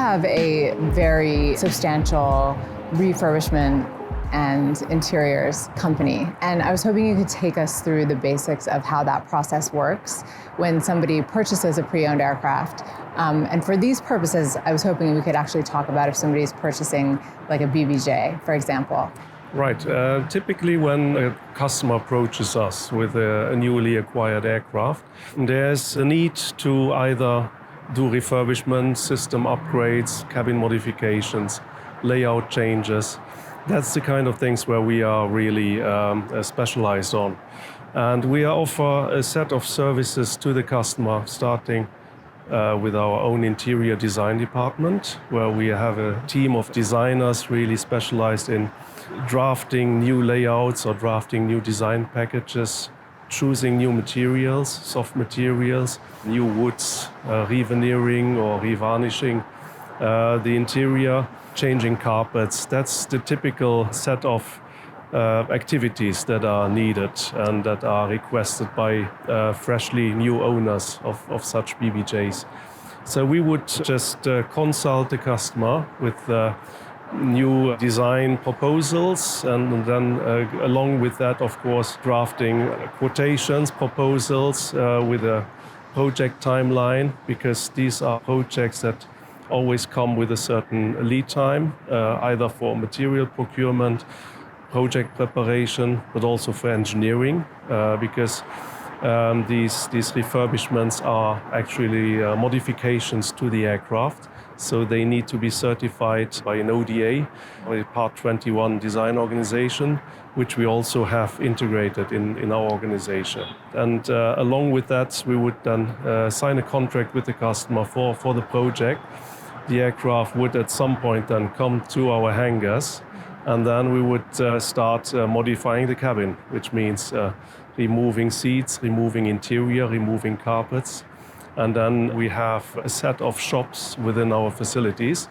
have a very substantial refurbishment and interiors company, and I was hoping you could take us through the basics of how that process works when somebody purchases a pre-owned aircraft. And for these purposes, I was hoping we could actually talk about if somebody's purchasing like a BBJ, for example. Right. Typically when a customer approaches us with a newly acquired aircraft, there's a need to either do refurbishment, system upgrades, cabin modifications, layout changes. That's the kind of things where we are really specialized on. And we offer a set of services to the customer, starting with our own interior design department, where we have a team of designers really specialized in drafting new layouts or drafting new design packages, choosing new materials, soft materials, new woods, reveneering or revarnishing the interior, changing carpets. That's the typical set of activities that are needed and that are requested by freshly new owners of such BBJs. So we would just consult the customer with new design proposals, and then along with that, of course, drafting quotations, proposals with a project timeline, because these are projects that always come with a certain lead time, either for material procurement, project preparation, but also for engineering, because these refurbishments are actually modifications to the aircraft. So they need to be certified by an ODA, or a Part 21 design organization, which we also have integrated in our organization. And along with that, we would then sign a contract with the customer for the project. The aircraft would at some point then come to our hangars, and then we would start modifying the cabin, which means removing seats, removing interior, removing carpets. And then we have a set of shops within our facilities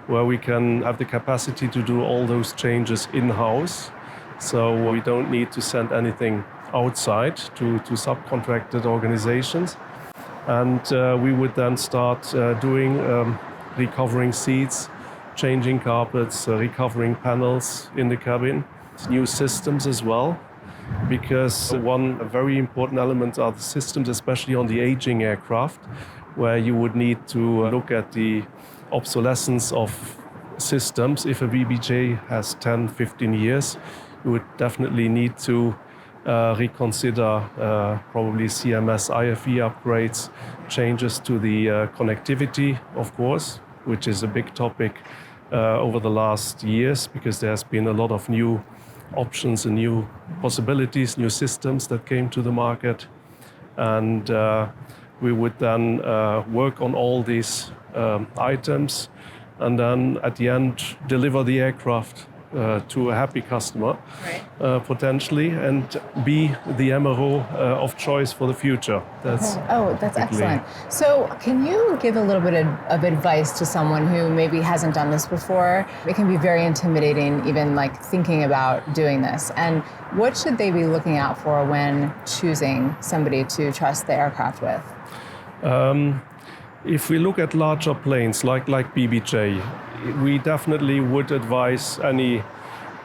where we can have the capacity to do all those changes in-house. So we don't need to send anything outside to subcontracted organizations. And we would then start doing recovering seats, changing carpets, recovering panels in the cabin, new systems as well. Because one very important element are the systems, especially on the aging aircraft, where you would need to look at the obsolescence of systems. If a BBJ has 10, 15 years, you would definitely need to reconsider probably CMS IFE upgrades, changes to the connectivity, of course, which is a big topic over the last years, because there's been a lot of new options and new possibilities, new systems that came to the market. And we would then work on all these items, and then at the end deliver the aircraft to a happy customer, right. Potentially, and be the MRO of choice for the future. That's excellent. So can you give a little bit of advice to someone who maybe hasn't done this before? It can be very intimidating, even like thinking about doing this. And what should they be looking out for when choosing somebody to trust the aircraft with? If we look at larger planes like BBJ, we definitely would advise any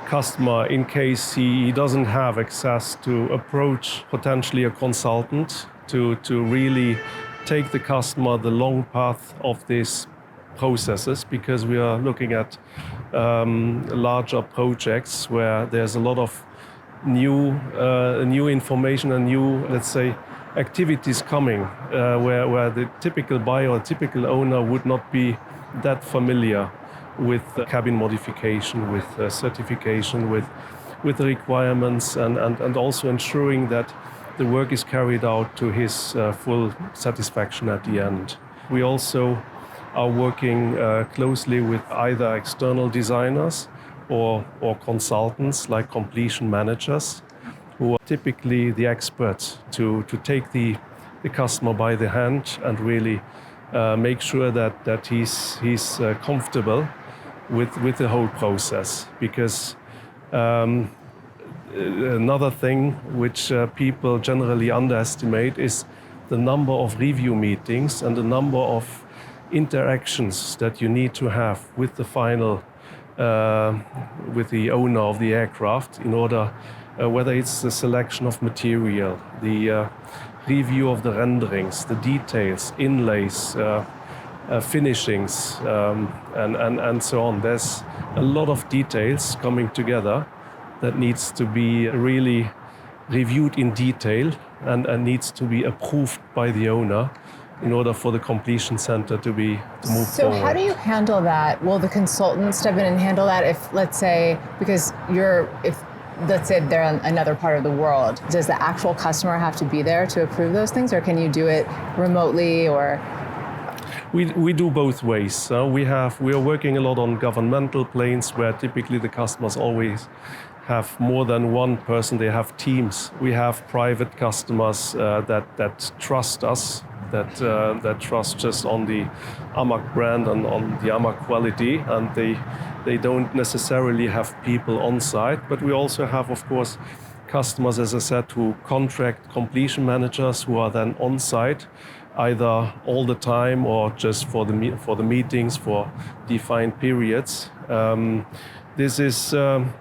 customer, in case he doesn't have access, to approach potentially a consultant to really take the customer the long path of these processes, because we are looking at larger projects where there's a lot of new information and new, let's say, activities coming, where the typical buyer or typical owner would not be that familiar with cabin modification, with certification, with the requirements, and also ensuring that the work is carried out to his full satisfaction at the end. We also are working closely with either external designers or consultants like completion managers, who are typically the experts to take the customer by the hand and really make sure that he's comfortable with the whole process. Because another thing which people generally underestimate is the number of review meetings and the number of interactions that you need to have with the final, with the owner of the aircraft in order, whether it's the selection of material, the review of the renderings, the details, inlays, finishings, and so on. There's a lot of details coming together that needs to be really reviewed in detail and needs to be approved by the owner in order for the completion center to move forward. So how do you handle that? Will the consultant step in and handle that if, let's say, because let's say they're in another part of the world, does the actual customer have to be there to approve those things, or can you do it remotely, or? We do both ways. We are working a lot on governmental planes where typically the customers always have more than one person. They have teams. We have private customers that trust us, that trust just on the AMAC brand and on the AMAC quality, and they don't necessarily have people on site. But we also have, of course, customers, as I said, who contract completion managers who are then on site, either all the time or just for the meetings for defined periods. This is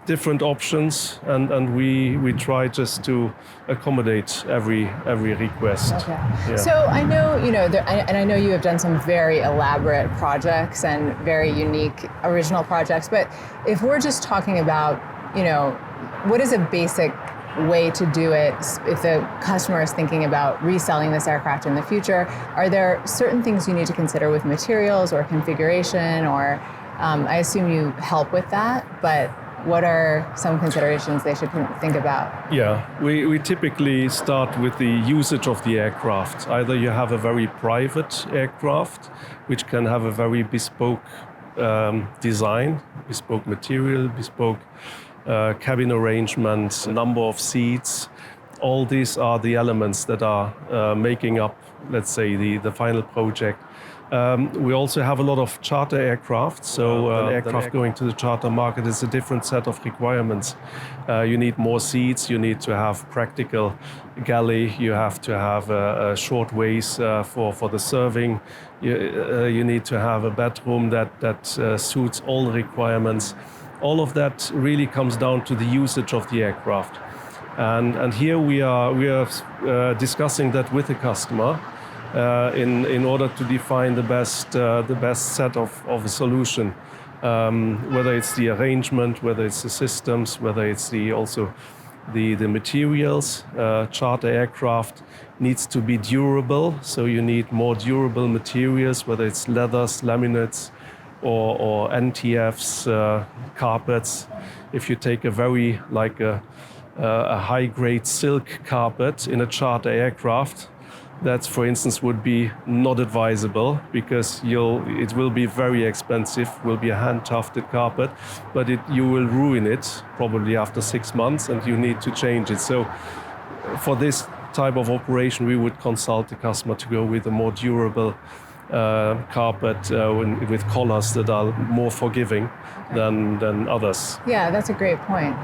different options, and we try just to accommodate every request. Okay. Yeah. So I know, and I know you have done some very elaborate projects and very unique original projects, but if we're just talking about, what is a basic way to do it if the customer is thinking about reselling this aircraft in the future? Are there certain things you need to consider with materials or configuration, or I assume you help with that, but what are some considerations they should think about? Yeah, we typically start with the usage of the aircraft. Either you have a very private aircraft, which can have a very bespoke design, bespoke material, bespoke cabin arrangements, number of seats. All these are the elements that are making up, let's say, the final project. We also have a lot of charter aircraft, so an aircraft going to the charter market is a different set of requirements. You need more seats, you need to have practical galley, you have to have a short ways for the serving, you need to have a bedroom that suits all the requirements. All of that really comes down to the usage of the aircraft. And here we are discussing that with the customer in order to define the best set of a solution, whether it's the arrangement, whether it's the systems, whether it's also the materials. Charter aircraft needs to be durable, so you need more durable materials, whether it's leathers, laminates, or NTFs, carpets. If you take a high-grade silk carpet in a charter aircraft, that, for instance, would be not advisable because it will be very expensive, will be a hand-tufted carpet, but you will ruin it probably after 6 months and you need to change it. So for this type of operation, we would consult the customer to go with a more durable carpet with collars that are more forgiving than others. Yeah, that's a great point.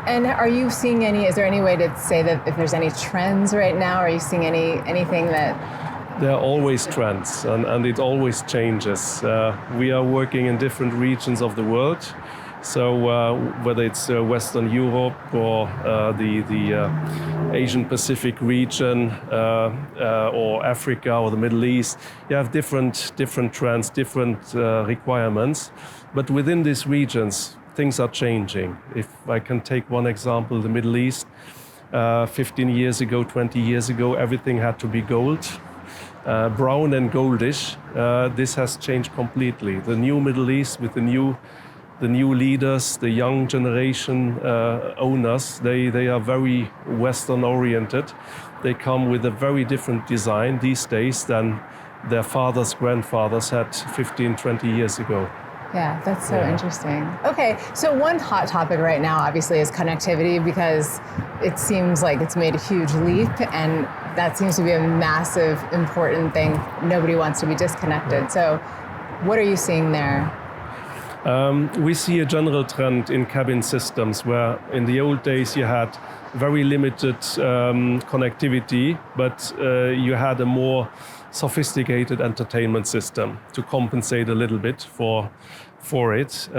And are you seeing is there any way to say that if there's any trends right now? Are you seeing anything that? There are always trends and it always changes. We are working in different regions of the world. So whether it's Western Europe or the Asian Pacific region or Africa or the Middle East, you have different trends, different requirements. But within these regions, things are changing. If I can take one example, the Middle East, 15 years ago, 20 years ago, everything had to be gold, brown and goldish. This has changed completely. The new Middle East with the new leaders, the young generation owners, they are very Western oriented. They come with a very different design these days than their fathers, grandfathers had 15, 20 years ago. Yeah, that's so interesting. Okay, so one hot topic right now obviously is connectivity, because it seems like it's made a huge leap and that seems to be a massive, important thing. Nobody wants to be disconnected. So what are you seeing there? We see a general trend in cabin systems where in the old days you had very limited connectivity, but you had a more sophisticated entertainment system to compensate a little bit for it.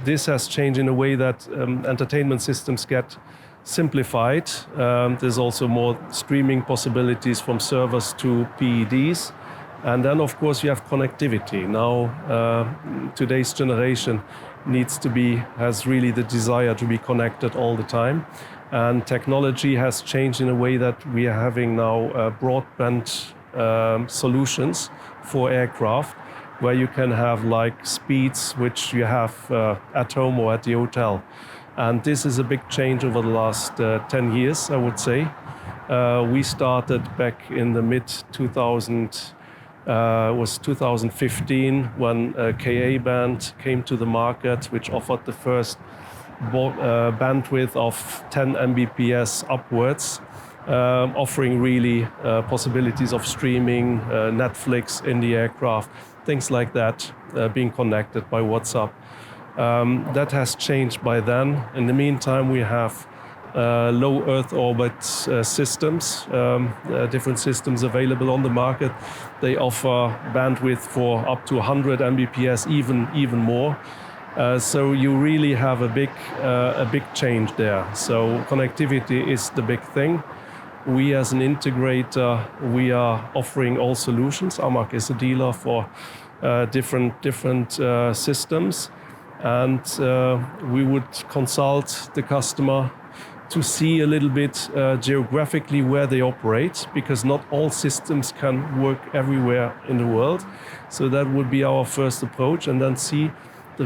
This has changed in a way that entertainment systems get simplified. There's also more streaming possibilities from servers to PEDs. And then, of course, you have connectivity. Now, today's generation has really the desire to be connected all the time. And technology has changed in a way that we are having now broadband solutions for aircraft, where you can have like speeds which you have at home or at the hotel. And this is a big change over the last 10 years, I would say. We started back in the mid-2000s. Was 2015 when Ka band came to the market, which offered the first bandwidth of 10 Mbps upwards, offering really possibilities of streaming, Netflix in the aircraft, things like that, being connected by WhatsApp. That has changed by then. In the meantime, we have low Earth orbit systems, different systems available on the market. They offer bandwidth for up to 100 Mbps, even more. So you really have a big change there. So connectivity is the big thing. We as an integrator, we are offering all solutions. AMAC is a dealer for different systems, and we would consult the customer to see a little bit geographically where they operate, because not all systems can work everywhere in the world. So that would be our first approach, and then see the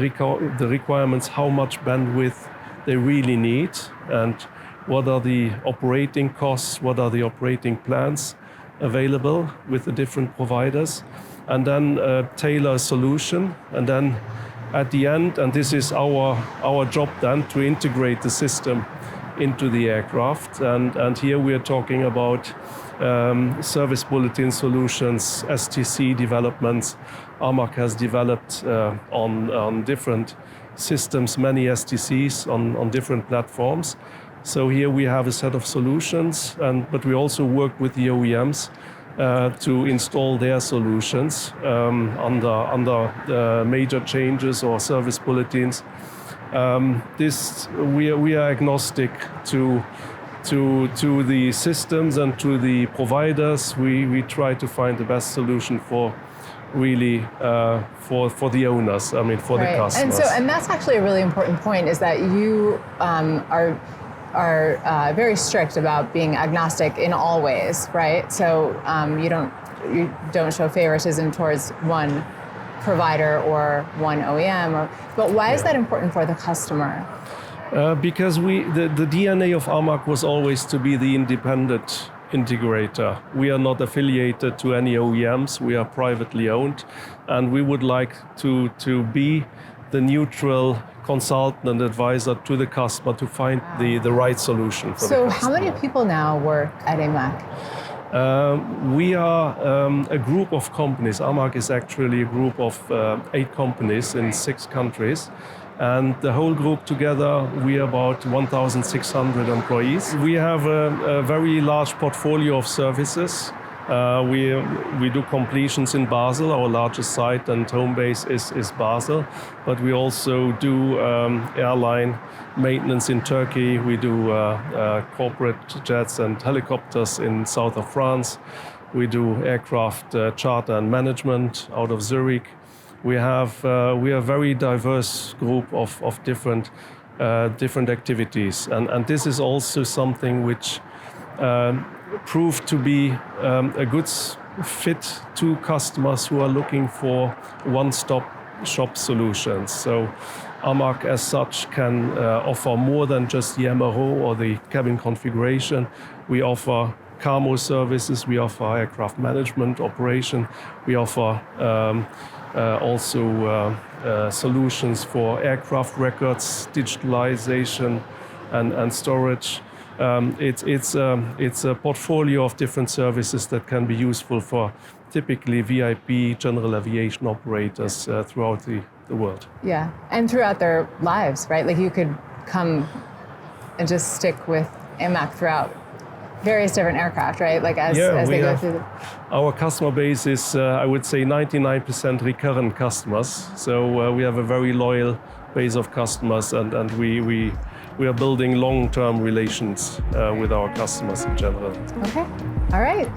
requirements, how much bandwidth they really need, and what are the operating costs, what are the operating plans available with the different providers, and then tailor a solution. And then at the end, and this is our job then, to integrate the system into the aircraft. And here we are talking about service bulletin solutions, STC developments. AMAC has developed on different systems, many STCs on different platforms. So here we have a set of solutions, but we also work with the OEMs to install their solutions under major changes or service bulletins. We are agnostic to the systems and to the providers. We try to find the best solution for really for the owners, for the customers. And that's actually a really important point, is that you are very strict about being agnostic in all ways, right? So you don't show favoritism towards one provider or one OEM, but why is that important for the customer? Because the DNA of AMAC was always to be the independent integrator. We are not affiliated to any OEMs. We are privately owned, and we would like to be the neutral consultant and advisor to the customer to find the right solution for the customer. So how many people now work at AMAC? We are a group of companies. AMAC is actually a group of 8 companies in 6 countries. And the whole group together, we are about 1,600 employees. We have a very large portfolio of services. We do completions in Basel. Our largest site and home base is Basel. But we also do airline maintenance in Turkey. We do corporate jets and helicopters in south of France. We do aircraft charter and management out of Zurich. We are a very diverse group of different activities, and this is also something which proved to be a good fit to customers who are looking for one-stop shop solutions. So AMAC as such can offer more than just the MRO or the cabin configuration. We offer CAMO services, we offer aircraft management operation, we offer also solutions for aircraft records, digitalization and storage. It's a portfolio of different services that can be useful for typically VIP general aviation operators throughout the world. Yeah, and throughout their lives, right? Like you could come and just stick with AMAC throughout various different aircraft, right? Like as they go through Our customer base is, I would say, 99% recurrent customers. So we have a very loyal base of customers, and we are building long-term relations with our customers in general. Okay, all right.